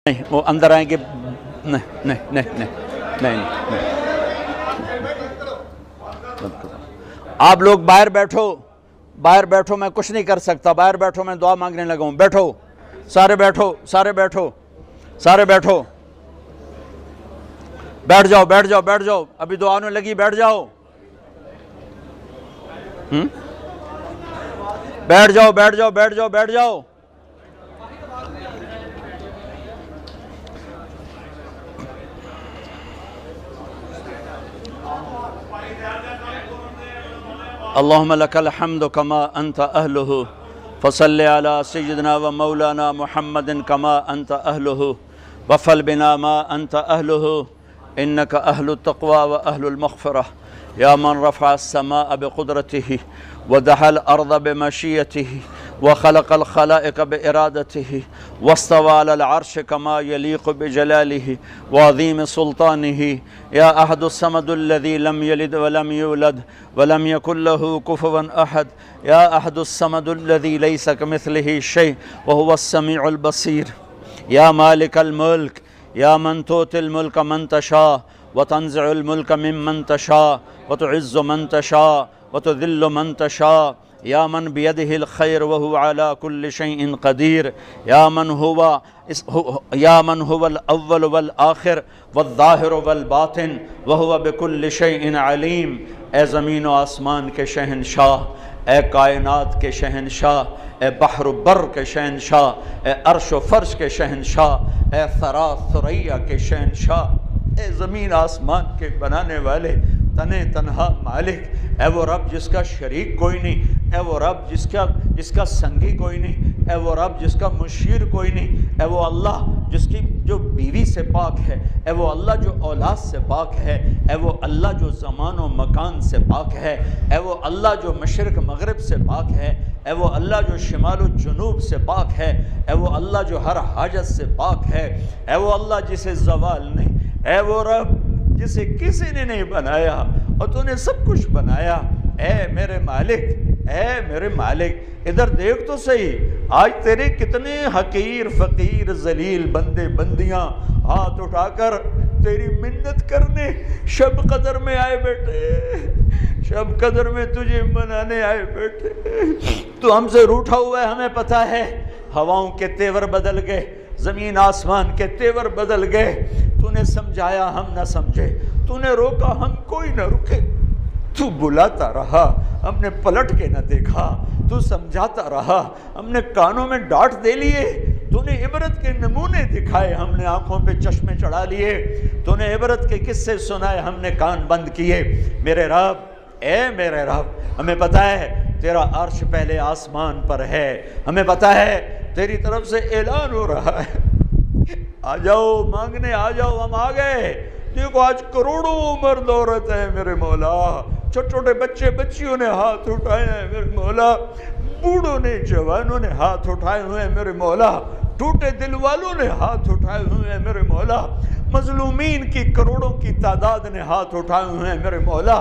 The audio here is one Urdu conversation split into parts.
نہیں وہ اندر آئیں گے، نہیں نہیں نہیں نہیں نہیں نہیں، آپ لوگ باہر بیٹھو، باہر بیٹھو، میں کچھ نہیں کر سکتا، باہر بیٹھو، میں دعا مانگنے لگا ہوں، بیٹھو سارے، بیٹھو سارے، بیٹھو سارے، بیٹھو، بیٹھ جاؤ بیٹھ جاؤ بیٹھ جاؤ، ابھی دعا ہونے لگی، بیٹھ جاؤ، بیٹھ جاؤ بیٹھ جاؤ بیٹھ جاؤ بیٹھ جاؤ۔ اللہم لک الحمد کما انت اہلہ فصل علی سیدنا و مولانا محمد کما انت اہلہ وفل بنا ما انت اہلہ انک اہل التقوی و اہل المغفرہ یا من رفع السماء بقدرته ودحى الارض بمشیته وخلق الخلائق بإرادته واستوى على العرش كما يليق بجلاله وعظيم سلطانه يا أحد الصمد الذي لم يلد ولم يولد ولم يكن له كفوا أحد يا أحد الصمد الذي ليس كمثله شيء وهو السميع البصير يا مالك الملك يا من تؤتي الملك من تشاء وتنزع الملك ممن تشاء وتعز من تشاء وتذل من تشاء يا من بيده الخير وهو على كل شيء قدير يا من هو الأول والآخر والظاهر والباطن وهو بكل شيء عليم۔ اے زمین و آسمان کے شہنشاہ، اے کائنات کے شہنشاہ، اے بحر و بر کے شہنشاہ، اے عرش و فرش کے شہنشاہ، اے ثرا ثریا کے شہنشاہ، اے زمین آسمان کے بنانے والے، تنے تنہا مالک، اے وہ رب جس کا شریک کوئی نہیں، اے وہ رب جس کا سنگی کوئی نہیں، اے وہ رب جس کا مشیر کوئی نہیں، اے وہ اللہ جس کی جو بیوی سے پاک ہے، اے وہ اللہ جو اولاد سے پاک ہے، اے وہ اللہ جو زمان و مکان سے پاک ہے، اے وہ اللہ جو مشرق مغرب سے پاک ہے، اے وہ اللہ جو شمال و جنوب سے پاک ہے، اے وہ اللہ جو ہر حاجت سے پاک ہے، اے وہ اللہ جسے زوال نہیں، اے وہ رب جسے کسی نے نہیں بنایا اور تو نے سب کچھ بنایا۔ اے میرے مالک، اے میرے مالک، ادھر دیکھ تو صحیح، آج تیرے کتنے حقیر فقیر ذلیل بندے بندیاں ہاتھ اٹھا کر تیری منت کرنے شب قدر میں آئے بیٹھے، شب قدر میں تجھے منانے آئے بیٹھے۔ تو ہم سے روٹھا ہوا ہے، ہمیں پتہ ہے، ہواؤں کے تیور بدل گئے، زمین آسمان کے تیور بدل گئے، تو نے سمجھایا ہم نہ سمجھے، تو نے روکا ہم کوئی نہ رکے، تو بلاتا رہا ہم نے پلٹ کے نہ دیکھا، تو سمجھاتا رہا ہم نے کانوں میں ڈانٹ دے لیے، تو نے عبرت کے نمونے دکھائے ہم نے آنکھوں پہ چشمے چڑھا لیے، تو نے عبرت کے قصے سنائے ہم نے کان بند کیے۔ میرے رب، اے میرے رب، ہمیں پتہ ہے تیرا عرش پہلے آسمان پر ہے، ہمیں پتہ ہے تیری طرف سے اعلان ہو رہا ہے، آ جاؤ مانگنے، آ جاؤ، ہم آ گئے۔ دیکھو آج کروڑوں مرد عورت ہیں میرے مولا، چھوٹے چھوٹے بچے بچیوں نے ہاتھ اٹھائے ہیں میرے مولا، بوڑھوں نے جوانوں نے ہاتھ اٹھائے ہوئے ہیں میرے مولا، ٹوٹے دل والوں نے ہاتھ اٹھائے ہوئے ہیں میرے مولا، مظلومین کی کروڑوں کی تعداد نے ہاتھ اٹھائے ہوئے ہیں میرے مولا،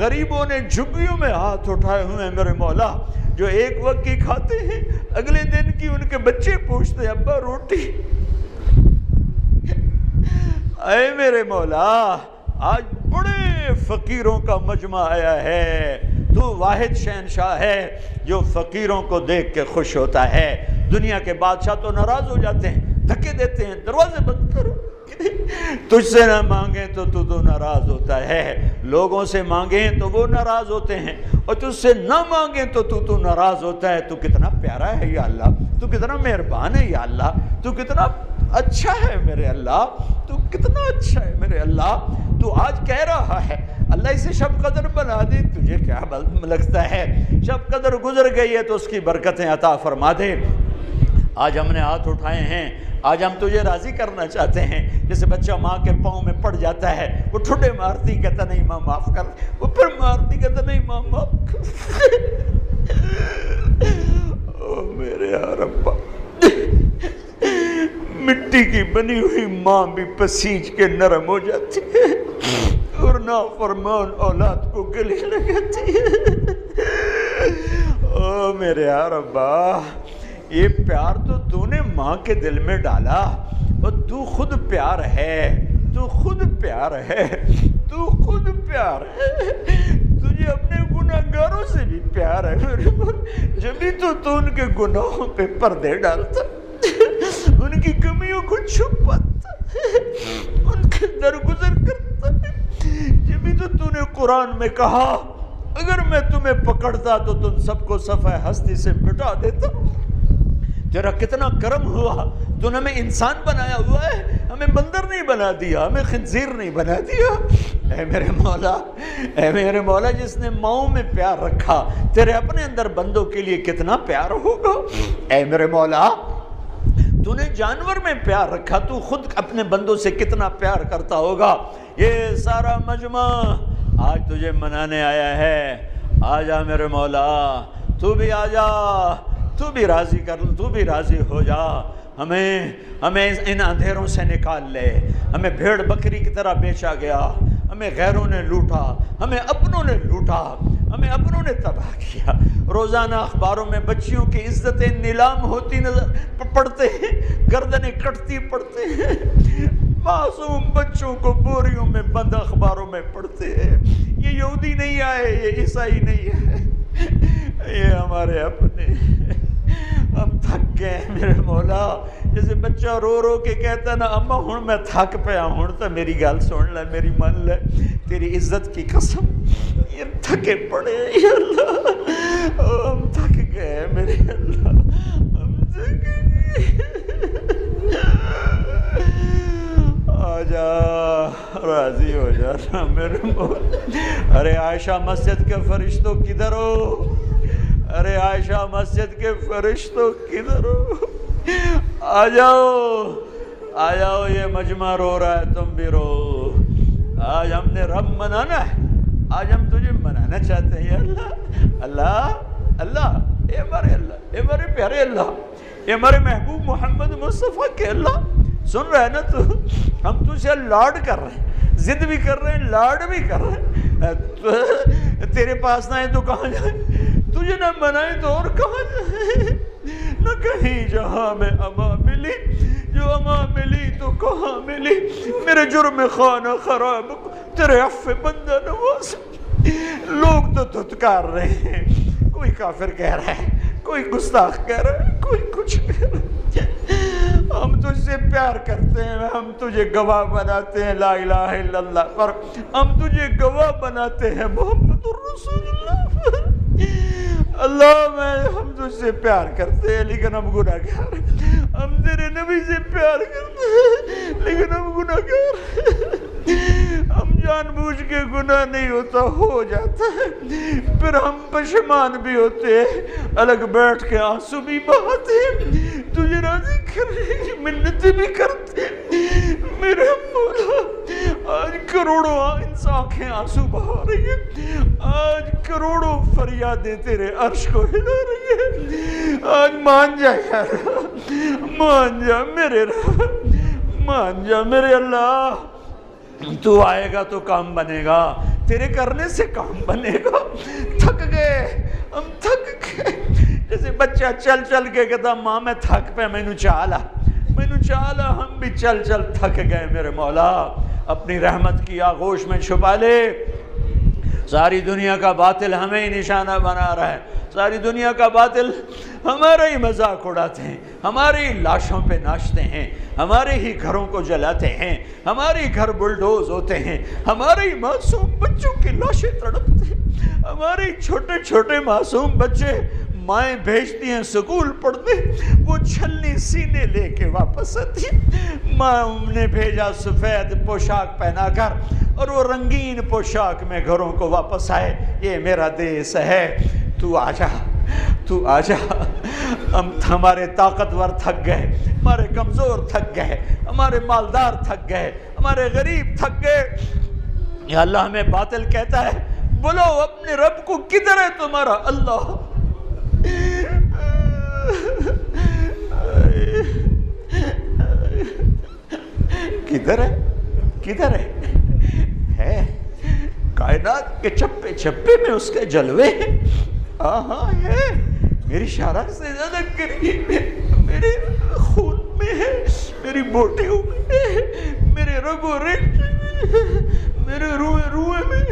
غریبوں نے جھگیوں میں ہاتھ اٹھائے ہوئے ہیں میرے مولا، جو ایک وقت کی کھاتے ہیں اگلے دن کی ان کے بچے پوچھتے ہیں ابا روٹی۔ اے میرے مولا، آج بڑے فقیروں کا مجمع آیا ہے، تو واحد شہنشاہ ہے جو فقیروں کو دیکھ کے خوش ہوتا ہے۔ دنیا کے بادشاہ تو ناراض ہو جاتے ہیں، دھکے دیتے ہیں، دروازے بند کرو، تجھ سے نہ مانگیں تو ناراض ہوتا ہے، لوگوں سے مانگیں تو وہ ناراض ہوتے ہیں، اور تجھ سے نہ مانگیں تو ناراض ہوتا ہے۔ تو کتنا پیارا ہے یا اللہ، تو کتنا مہربان ہے یا اللہ، تو کتنا اچھا ہے میرے اللہ، تو کتنا اچھا ہے میرے اللہ۔ تو آج کہہ رہا ہے اللہ اسے شب قدر بنا دے، تجھے کیا لگتا ہے شب قدر گزر گئی ہے تو اس کی برکتیں عطا فرما دے۔ آج ہم نے ہاتھ اٹھائے ہیں، آج ہم تجھے راضی کرنا چاہتے ہیں۔ جیسے بچہ ماں کے پاؤں میں پڑ جاتا ہے، وہ ٹھوٹے مارتی کہتا نہیں ماں معاف کر، وہ پھر مارتی کہتا نہیں ماں معاف کر۔ او میرے ربا، مٹی کی بنی ہوئی ماں بھی پسیج کے نرم ہو جاتی ہے اور نافرمان اولاد کو گلے لگاتی ہے۔ او میرے ربا، یہ پیار تو نے ماں کے دل میں ڈالا، اور تو خود پیار ہے، تو خود پیار ہے، تو خود پیار ہے، تجھے اپنے گناہگاروں سے بھی پیار ہے میرے مولا، جبھی تو ان کے گناہوں پہ پردے ڈالتا، ان کی کمیوں کو چھپاتا، ان کے درگزر کرتا ہے، جبھی تو نے قرآن میں کہا اگر میں تمہیں پکڑتا تو تم سب کو صفحہ ہستی سے مٹا دیتا۔ تیرا کتنا کرم ہوا، تو نے ہمیں انسان بنایا ہوا ہے، ہمیں بندر نہیں بنا دیا، ہمیں خنزیر نہیں بنا دیا۔ اے میرے مولا، اے میرے مولا، جس نے ماؤں میں پیار رکھا تیرے اپنے اندر بندوں کے لیے کتنا پیار ہوگا۔ اے میرے مولا، تو نے جانور میں پیار رکھا، تو خود اپنے بندوں سے کتنا پیار کرتا ہوگا۔ یہ سارا مجمع آج تجھے منانے آیا ہے، آ جا میرے مولا، تو بھی آ جا، تو بھی راضی کر، تو بھی راضی ہو جا، ہمیں ان اندھیروں سے نکال لے۔ ہمیں بھیڑ بکری کی طرح بیچا گیا، ہمیں غیروں نے لوٹا، ہمیں اپنوں نے لوٹا، ہمیں اپنوں نے تباہ کیا۔ روزانہ اخباروں میں بچیوں کی عزتیں نیلام ہوتی نظر پڑتے ہیں، گردنیں کٹتی پڑتے ہیں، معصوم بچوں کو بوریوں میں بند اخباروں میں پڑھتے ہیں۔ یہ یہودی نہیں آئے، یہ عیسائی نہیں ہے، یہ ہمارے اپنے۔ ہم تھک گئے میرے مولا، جیسے بچہ رو رو کے کہتا نا اما ہن میں تھک پیا، ہن تو میری گل سن لے، میری من لے، تیری عزت کی قسم یہ تھکے پڑے یا اللہ، ہم تھک گئے میرے اللہ، ہم تھک گئے۔ آجا راضی ہو جانا میرے مولا۔ ارے عائشہ مسجد کے فرشتوں کدھر ہو؟ ارے عائشہ مسجد کے فرشتوں کدھر ہو؟ آ جاؤ، آ جاؤ، یہ مجمع رو رہا ہے، تم بھی رو۔ آج ہم نے رب منانا ہے، آج ہم تجھے منانا چاہتے ہیں اللہ، اللہ، اللہ، اے ہمارے اللہ، اے ہمارے پیارے اللہ، اے ہمارے محبوب محمد مصطفیٰ کے اللہ، سن رہے ہیں نا تو؟ ہم تجھے لاڈ کر رہے ہیں، ضد بھی کر رہے ہیں، لاڈ بھی کر رہے ہیں۔ تیرے پاس نہ آئے تو کہاں جائیں، تجھے نہ منائے تو اور کہاں جائیں؟ نہ کہیں جہاں میں اما ملی، جو اما ملی تو کہاں ملی؟ میرے جرم خانہ خراب تیرے عفو بندہ نواز۔ لوگ تو دھتکار رہے ہیں، کوئی کافر کہہ رہا ہے، کوئی گستاخ کہہ رہا ہے، کوئی کچھ کہہ رہا ہے۔ ہم تجھ سے پیار کرتے ہیں، ہم تجھے گواہ بناتے ہیں لا الہ الا اللہ پر، ہم تجھے گواہ بناتے ہیں محمد الرسول اللہ پر۔ اللہ ہم تجھ سے پیار کرتے ہیں لیکن ہم گناہگار ہیں، ہم تیرے نبی سے پیار کرتے ہیں لیکن ہم گناہگار ہیں، ہم جان بوجھ کے گناہ نہیں ہوتا، ہو جاتا ہے، پھر ہم پشیمان بھی ہوتے ہیں، الگ بیٹھ کے آنسو بھی بہاتے ہیں، تجھے راضی کرنے کی منتیں بھی کرتے ہیں میرے مولا۔ آج کروڑوں آنکھیں آنسو بہا رہی ہیں، آج کروڑوں فریادیں تیرے عرش کو ہلا رہی ہیں۔ آج مان جا یار، مان جا میرے رب، مان جا میرے اللہ، تو آئے گا تو کام بنے گا، تیرے کرنے سے کام بنے گا۔ تھک گئے، ہم تھک گئے، جیسے بچہ چل چل کے کہتا ماں میں تھک پہ مینو چالا، مینو چالا، ہم بھی چل چل تھک گئے میرے مولا، اپنی رحمت کی آغوش میں چھپا لے۔ ساری دنیا کا باطل ہمیں ہی نشانہ بنا رہا ہے، ساری دنیا کا باطل ہمارا ہی مذاق اڑاتے ہیں، ہماری ہی لاشوں پہ ناچتے ہیں، ہمارے ہی گھروں کو جلاتے ہیں، ہمارے ہی گھر بلڈوز ہوتے ہیں، ہمارے ہی معصوم بچوں کی لاشیں تڑپتے ہیں، ہمارے ہی چھوٹے چھوٹے معصوم بچے مائیں بھیجتی ہیں سکول پڑھنے، وہ چھلنی سینے لے کے واپس آتی ہیں، ماں نے بھیجا سفید پوشاک پہنا کر اور وہ رنگین پوشاک میں گھروں کو واپس آئے۔ یہ میرا دیس ہے، تو آجا، تو آجا۔ ہمارے طاقتور تھک گئے، ہمارے کمزور تھک گئے، ہمارے مالدار تھک گئے، ہمارے غریب تھک گئے۔ یا اللہ ہمیں باطل کہتا ہے، بولو اپنے رب کو، کدھر ہے تمہارا اللہ؟ کدھر ہے؟ کدھر ہے؟ کائنات کے چپے چپے میں اس کے جلوے ہیں، ہاں ہے، میری شرح سے زیادہ قریب ہے، میرے خون میں میری بوٹیوں میں، میرے رگ و رشت میں، میرے روئے روئے میں،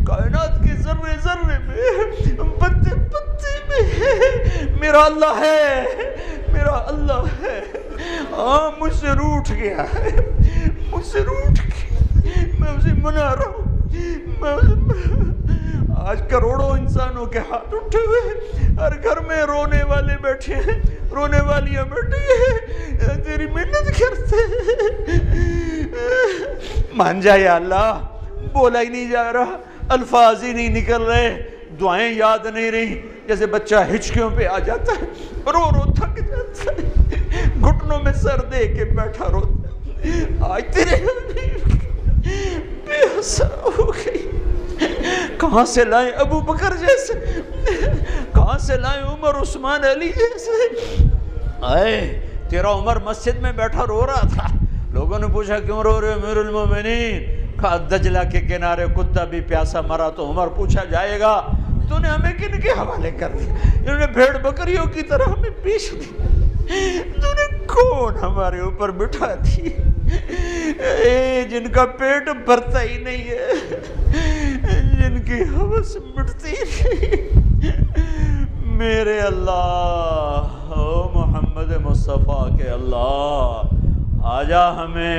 کائنات کے ذرے ذرے میں، پتے پتے میں میرا اللہ ہے، میرا اللہ ہے۔ ہاں مجھ سے روٹھ گیا ہے، مجھ سے روٹھ گیا، میں اسے منا رہا ہوں۔ آج کروڑوں انسانوں کے ہاتھ اٹھے ہوئے ہیں، ہر گھر میں رونے والے بیٹھے ہیں، رونے والیاں بیٹھی ہیں، تیری محنت کرتے ہیں۔ مان جا یا اللہ، بولا ہی نہیں جا رہا، الفاظ ہی نہیں نکل رہے، دعائیں یاد نہیں رہی، جیسے بچہ ہچکیوں پہ آ جاتا ہے، رو رو تھک جاتا ہے، گھٹنوں میں سر دے کے بیٹھا روتا ہے۔ آج تیرے حبیب بے حساب ہو گئی، کہاں سے لائیں ابو بکر جیسے، کہاں سے لائیں عمر عثمان علی جیسے۔ آئے تیرا عمر مسجد میں بیٹھا رو رہا تھا، لوگوں نے پوچھا کیوں رو رہے امیر المومنین؟ کہا دجلہ کے کنارے کتا بھی پیاسا مرا تو عمر پوچھا جائے گا تو نے ہمیں کن کے حوالے کر دیا؟ انہوں نے بھیڑ بکریوں کی طرح ہمیں پیش دیا، تو نے کون ہمارے اوپر بٹھا دی؟ اے جن کا پیٹ بھرتا ہی نہیں ہے، جن کی ہوس مٹتی نہیں، میرے اللہ، او محمد مصطفیٰ کے اللہ، آجا ہمیں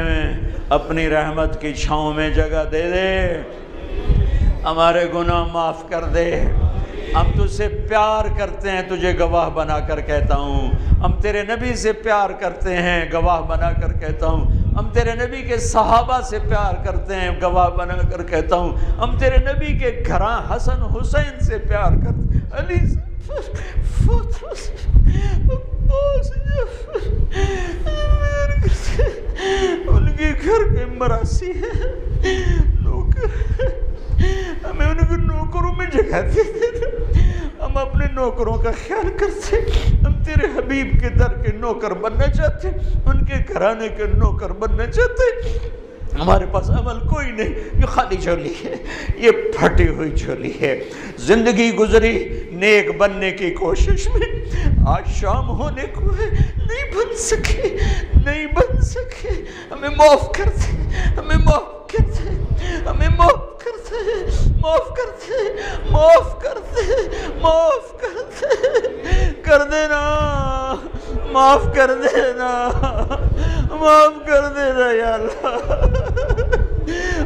اپنی رحمت کی چھاؤں میں جگہ دے دے، ہمارے گناہ معاف کر دے۔ ہم تجھ سے پیار کرتے ہیں، تجھے گواہ بنا کر کہتا ہوں، ہم تیرے نبی سے پیار کرتے ہیں، گواہ بنا کر کہتا ہوں، ہم تیرے نبی کے صحابہ سے پیار کرتے ہیں، گواہ بنا کر کہتا ہوں، ہم تیرے نبی کے گھراں حسن حسین سے پیار کرتے ہیں، علی سے، فاطمہ سے، عباس سے، ان کے گھر کے مراسی ہیں، نوکر، ہمیں ان کے نوکروں میں جگہ دے دے، ہم اپنے نوکروں کا خیال کرتے، ہم تیرے حبیب کے در کے نوکر بننا چاہتے، ان کے گھرانے کے نوکر بننا چاہتے۔ ہمارے پاس عمل کوئی نہیں، یہ خالی جھولی ہے، یہ پھٹی ہوئی جھولی ہے۔ زندگی گزری نیک بننے کی کوشش میں، آج شام ہونے کو ہے، نہیں بن سکے، نہیں بن سکے، ہمیں معاف کر دے، ہمیں معاف کر دے، ہمیں معاف کر دے، معاف کر دے، معاف کر دے، معاف کر دے، کر دینا، معاف کر دینا، معاف کر دینا یا اللہ،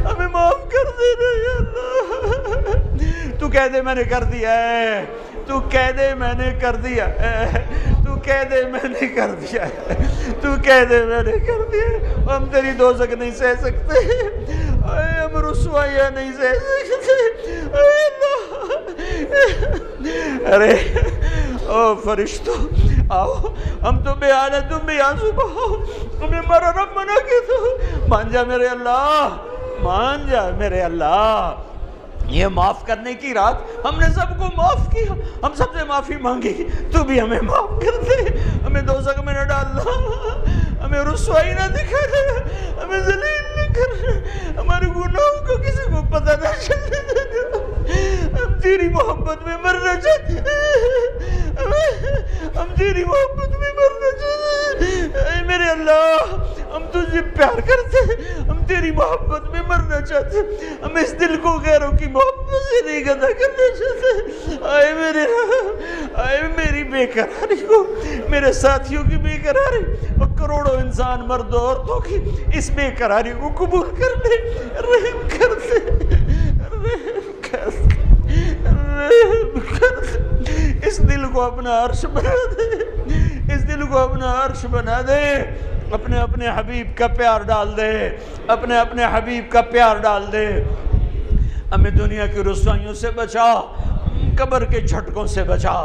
ہمیں معاف کر دینا یا اللہ۔ تو کہہ دے میں نے کر دیا ہے، تو کہہ دے میں نے کر دیا ہے، تو کہہ دے میں نے کر دیا ہے، تو کہہ دے میں نے کر دیا ہے۔ ہم تیری دوزخ نہیں سہ سکتے، اے ہم رسوائیاں نہیں سہ سکتے، اے اللہ، ارے او فرشتوں آؤ، ہم تو بے حال ہیں، تم بھی آنسو بہاؤ، ہمیں ہمارا رب منع کے تو مان جا میرے اللہ، مان جا میرے اللہ۔ یہ معاف کرنے کی رات ہم نے سب کو معاف کیا، ہم سب سے معافی مانگی، تو بھی ہمیں معاف کر دے، ہمیں دوزخ میں نہ ڈالنا، ہمیں رسوائی نہ دکھا دے، ہمیں ذلیل نہ کر، ہمارے گناہوں کو کسی کو پتہ نہ چلنے دے، ہم تیری محبت میں مرنا چاہتے ہیں، ہم تیری محبت میں مرنا چاہتے ہیں، اے میرے اللہ، ہم تجھے پیار کرتے ہیں، ہم تیری محبت میں مرنا چاہتے ہیں، ہم اس دل کو غیروں کی محبت سے نہیں گندا کرنا چاہتے، آئے میری بے قراری کو، میرے ساتھیوں کی بے قراری اور کروڑوں انسان مرد و عورتوں کی اس بے قراری کو قبول کر لے، رحم کر دے، رحم کر دے، رحم کر دے، اس دل کو اپنا عرش بنا دے، اس دل کو اپنا عرش بنا دے، اپنے اپنے حبیب کا پیار ڈال دے، اپنے اپنے حبیب کا پیار ڈال دے، ہمیں دنیا کی رسوائیوں سے بچا، قبر کے جھٹکوں سے بچا،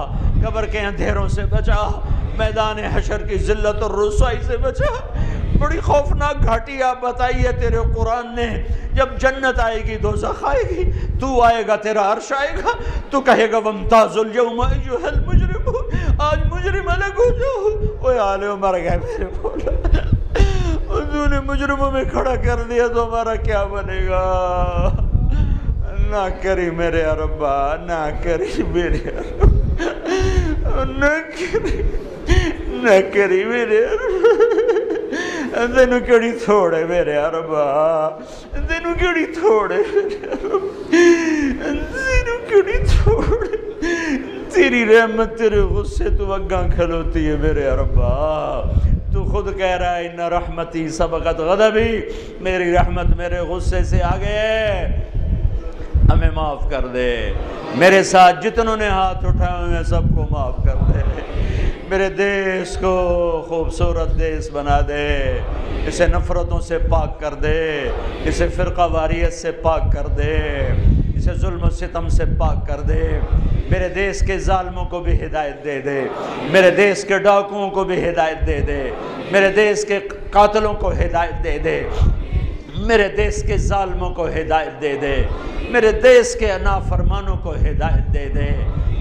قبر کے اندھیروں سے بچا، میدان حشر کی ذلت اور رسوائی سے بچا۔ بڑی خوفناک گھاٹی آپ بتائی ہے تیرے قرآن نے، جب جنت آئے گی دوزخ آئے گی، تو آئے گا، تیرا عرش آئے گا، تو کہے گا وَامْتَازُوا الْيَوْمَ أَيُّهَا الْمُجْرِمُونَ، آج مجرم الگ ہو جاؤ، اوے آلے مر گئے میرے مولا، تو نے مجرموں میں کھڑا کر دیا تو ہمارا کیا بنے گا؟ نہ کری میرے ربا، نہ کری میرے ربا، نہ کری میرے ربا۔ تینوں کیڑی تھوڑے میرے ربا، تینوں کیڑی تھوڑے میرے رب، تینوں کیڑی تھوڑے، تیری رحمت تیرے غصے تو اگاں کھلوتی ہے میرے ربا۔ تو خود کہہ رہا ہے ان رحمتی سبقت غضبی، میری رحمت میرے غصے سے آگے ہے، ہمیں معاف کر دے، میرے ساتھ جتنوں نے ہاتھ اٹھائے ہوئے سب کو معاف کر دے، میرے دیس کو خوبصورت دیس بنا دے، اسے نفرتوں سے پاک کر دے، اسے فرقہ واریت سے پاک کر دے، اسے ظلم و ستم سے پاک کر دے، میرے دیس کے ظالموں کو بھی ہدایت دے دے، میرے دیس کے ڈاکوؤں کو بھی ہدایت دے دے، میرے دیس کے قاتلوں کو ہدایت دے دے، میرے دیس کے ظالموں کو ہدایت دے دے، میرے دیس کے نافرمانوں کو ہدایت دے دے۔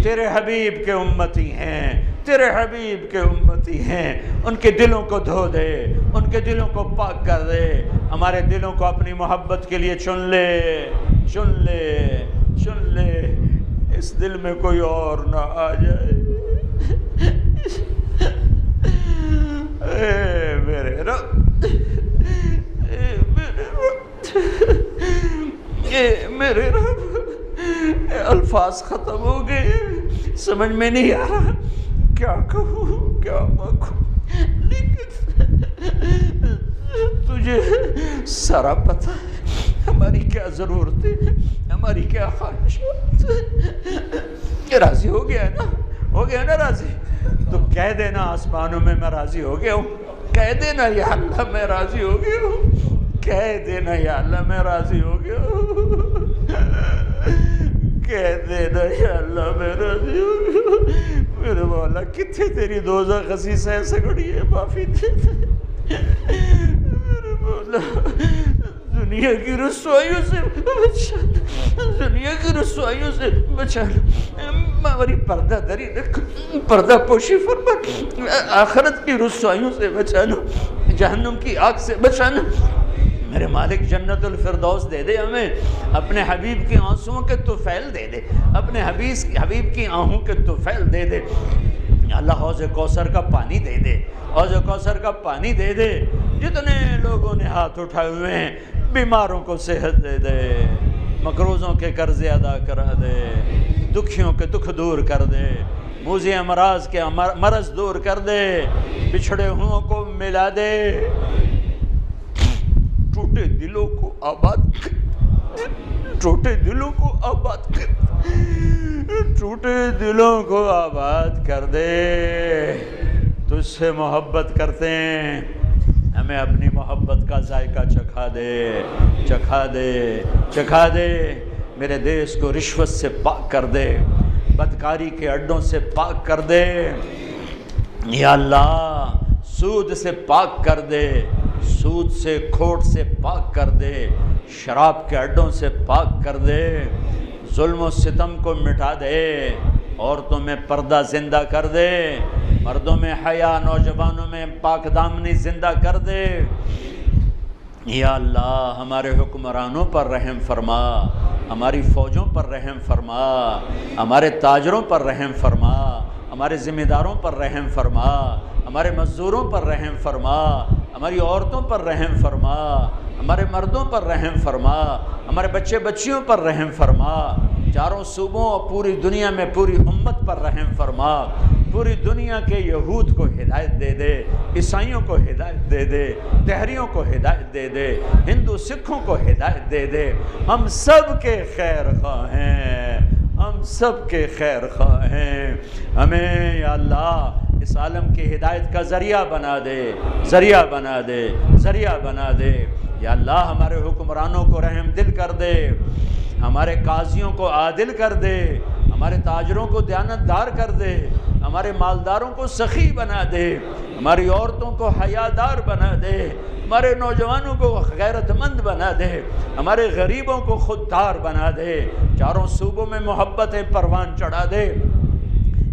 تیرے حبیب کے امتی ہیں، تیرے حبیب کے امتی ہیں، ان کے دلوں کو دھو دے، ان کے دلوں کو پاک کر دے، ہمارے دلوں کو اپنی محبت کے لیے چن لے، چن لے، چن لے، اس دل میں کوئی اور نہ آ جائے۔ اے میرے رب، اے میرے رب، اے میرے رب، الفاظ ختم ہو گئے، سمجھ میں نہیں آ رہا کیا کہوں کیا مانگوں، لیکن تجھے سارا پتہ ہے ہماری کیا ضرورتیں ہیں، ہماری کیا خواہشات۔ راضی ہو گیا ہے نا، ہو گیا نا راضی؟ تو کہہ دینا آسمانوں میں میں راضی ہو گیا ہوں، کہہ دینا یا اللہ میں راضی ہو گیا ہوں، کہہ دینا یا اللہ میں راضی ہو گیا ہوں، کہہ دینا یا اللہ میں راضی ہو گیا ہوں۔ میرے مولا کتنے تیری دوزخ خسیسیں سگڑی ہے، معافی دے دے میرے مولا، دنیا کی رسوائیوں سے بچانا، دنیا کی رسوائیوں سے بچانا، ہماری پردہ دری رکھ، پردہ پوشی فرما، آخرت کی رسوائیوں سے بچانا، جہنم کی آگ سے بچانا۔ میرے مالک جنت الفردوس دے دے ہمیں، اپنے حبیب کی آنسوؤں کے طفیل دے دے، اپنے حبیب کی آہوں کے طفیل دے دے، اللہ حوض کوثر کا پانی دے دے، حوض کوثر کا پانی دے دے، جتنے لوگوں نے ہاتھ اٹھائے ہوئے ہیں بیماروں کو صحت دے دے، مقروضوں کے قرضے ادا کرا دے، دکھیوں کے دکھ دور کر دے، موذی امراض کے مرض دور کر دے، بچھڑے ہوں کو ملا دے، ٹوٹے دلوں کو آباد کر، ٹوٹے دلوں کو آباد کر، ٹوٹے دلوں کو آباد کر دے۔ تجھ سے محبت کرتے ہیں، ہمیں اپنی محبت کا ذائقہ چکھا دے، چکھا دے، چکھا دے، میرے دیس کو رشوت سے پاک کر دے، بدکاری کے اڈوں سے پاک کر دے، یا اللہ سود سے پاک کر دے، سود سے کھوٹ سے پاک کر دے، شراب کے اڈوں سے پاک کر دے، ظلم و ستم کو مٹا دے، عورتوں میں پردہ زندہ کر دے، مردوں میں حیا، نوجوانوں میں پاک دامنی زندہ کر دے۔ یا اللہ ہمارے حکمرانوں پر رحم فرما، ہماری فوجوں پر رحم فرما، ہمارے تاجروں پر رحم فرما، ہمارے ذمہ داروں پر رحم فرما، ہمارے مزدوروں پر رحم فرما، ہماری عورتوں پر رحم فرما، ہمارے مردوں پر رحم فرما، ہمارے بچے بچیوں پر رحم فرما، چاروں صوبوں اور پوری دنیا میں پوری امت پر رحم فرما، پوری دنیا کے یہود کو ہدایت دے دے، عیسائیوں کو ہدایت دے دے، تہریوں کو ہدایت دے دے، ہندو سکھوں کو ہدایت دے دے، ہم سب کے خیر خواہ ہیں، ہم سب کے خیر خواہ ہیں، ہمیں یا اللہ اس عالم کی ہدایت کا ذریعہ بنا دے، ذریعہ بنا دے، ذریعہ بنا دے، یا اللہ ہمارے حکمرانوں کو رحم دل کر دے، ہمارے قاضیوں کو عادل کر دے، ہمارے تاجروں کو دیانتدار کر دے، ہمارے مالداروں کو سخی بنا دے، ہماری عورتوں کو حیادار بنا دے، ہمارے نوجوانوں کو غیرت مند بنا دے، ہمارے غریبوں کو خوددار بنا دے، چاروں صوبوں میں محبت پروان چڑھا دے۔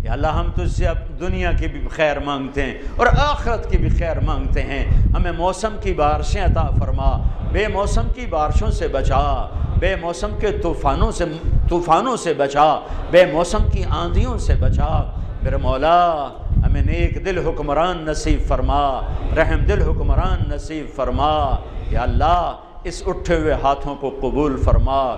یا اللہ ہم تجھ سے اب دنیا کی بھی خیر مانگتے ہیں اور آخرت کی بھی خیر مانگتے ہیں، ہمیں موسم کی بارشیں عطا فرما، بے موسم کی بارشوں سے بچا، بے موسم کے طوفانوں سے بچا، بے موسم کی آندھیوں سے بچا، میرے مولا ہمیں نیک دل حکمران نصیب فرما، رحم دل حکمران نصیب فرما۔ یا اللہ اس اٹھے ہوئے ہاتھوں کو قبول فرما،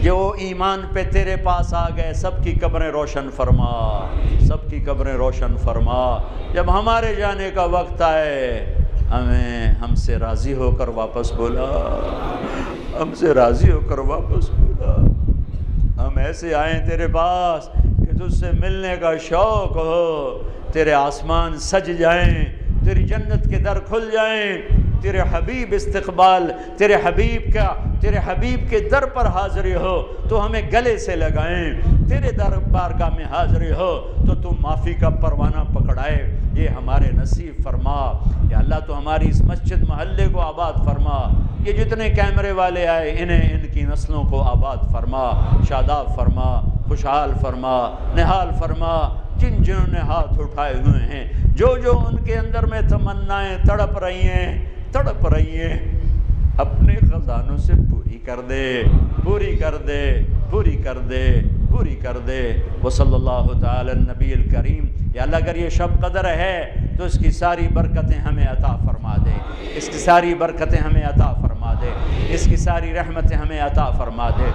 جو ایمان پہ تیرے پاس آ گئے سب کی قبریں روشن فرما، سب کی قبریں روشن فرما۔ جب ہمارے جانے کا وقت آئے ہمیں ہم سے راضی ہو کر واپس بولا، ہم سے راضی ہو کر واپس بولا۔ ہم ایسے آئیں تیرے پاس کہ تجھ سے ملنے کا شوق ہو، تیرے آسمان سج جائیں، تیری جنت کے در کھل جائیں، تیرے حبیب استقبال، تیرے حبیب کے در پر حاضری ہو تو ہمیں گلے سے لگائیں، تیرے در بارگاہ میں حاضری ہو تو معافی کا پروانہ پکڑائے۔ یہ ہمارے نصیب فرما۔ یا اللہ تو ہماری اس مسجد محلے کو آباد فرما، یہ جتنے کیمرے والے آئے انہیں ان کی نسلوں کو آباد فرما، شاداب فرما، خوشحال فرما، نہال فرما۔ جن جنہوں نے ہاتھ اٹھائے ہوئے ہیں، جو ان کے اندر میں تمنائیں تڑپ رہی ہیں، اپنے خزانوں سے پوری کر دے، پوری کر دے، پوری کر دے، پوری کر دے۔ وصلی اللہ تعالی النبی الکریم۔ یا اللہ اگر یہ شب قدر ہے تو اس کی ساری برکتیں ہمیں عطا فرما دے، اس کی ساری برکتیں ہمیں عطا فرما دے، اس کی ساری رحمتیں ہمیں عطا فرما دے۔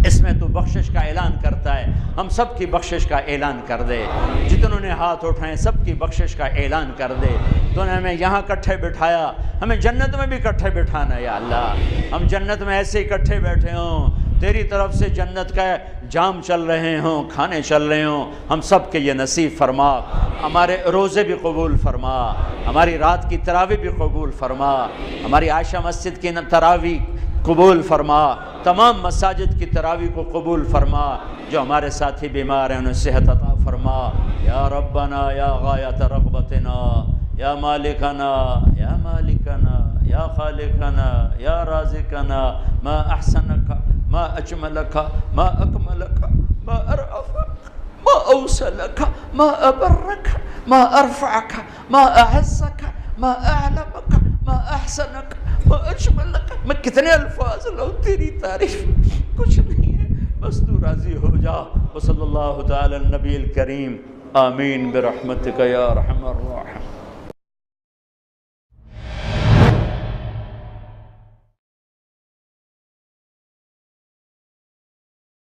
اس میں تو بخشش کا اعلان کرتا ہے، ہم سب کی بخشش کا اعلان کر دے، جتنوں نے ہاتھ اٹھائے سب کی بخشش کا اعلان کر دے۔ تو نے ہمیں یہاں کٹھے بٹھایا، ہمیں جنت میں بھی کٹھے بٹھانا ہے۔ یا اللہ ہم جنت میں ایسے ہی کٹھے بیٹھے ہوں، تیری طرف سے جنت کا جام چل رہے ہوں، کھانے چل رہے ہوں، ہم سب کے یہ نصیب فرما۔ ہمارے روزے بھی قبول فرما، ہماری رات کی تراویح بھی قبول فرما، ہماری عائشہ مسجد کی تراویح قبول فرما، تمام مساجد کی تراویح کو قبول فرما۔ جو ہمارے ساتھی بیمار ہیں انہیں صحت عطا فرما۔ یا ربنا یا غایت رغبتنا، یا مالکنا یا مالکنا یا خالقنا یا رازقنا، ما احسنک ما اجملک ما اکملک ما ارعفک ما اوصلک ما ابرک ما ارفعک ما اعزک ما اعلمک ما احسنک ما اجملک۔ میں کتنے الفاظ لوں تیری تعریف، کچھ نہیں ہے، بس تو راضی ہو جا۔ وصلی اللہ تعالی النبی الکریم۔ آمین برحمتک یا ارحم الراحمین۔